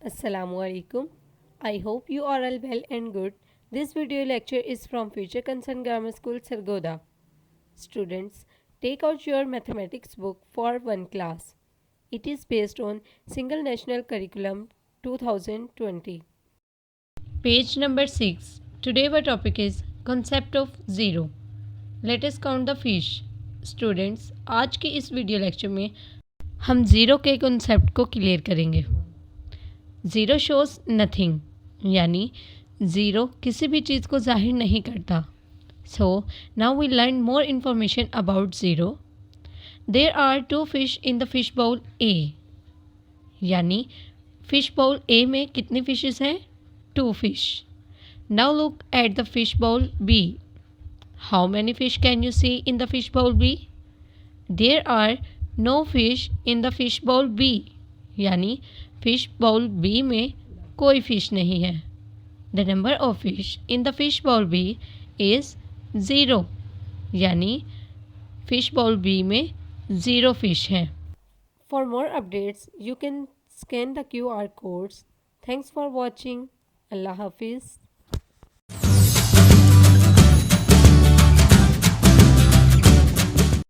Assalamu alaikum. I hope you are all well and good. This video lecture is from Future Concern Grammar School, Sargoda. Students, take out your mathematics book for one class. It is based on Single National Curriculum 2020. Page number 6. Today our topic is Concept of Zero. Let us count the fish. Students, आज के इस video lecture में हम zero के concept को clear करेंगे। Zero shows nothing, यानी zero किसी भी चीज़ को जाहिर नहीं करता। So now we learn more information about zero. There are two fish in the fish bowl a, यानी फिश बाउल ए में कितनी फिशेस हैं? 2 fish. Now look at the fish bowl B. How many fish can you see in the fish bowl B? There are no fish in the fish bowl B. यानी fish bowl B में कोई fish नहीं है. The number of fish in the fish bowl B is 0. यानी fish bowl B में 0 fish हैं. For more updates, you can scan the QR codes. Thanks for watching. Allah Hafiz.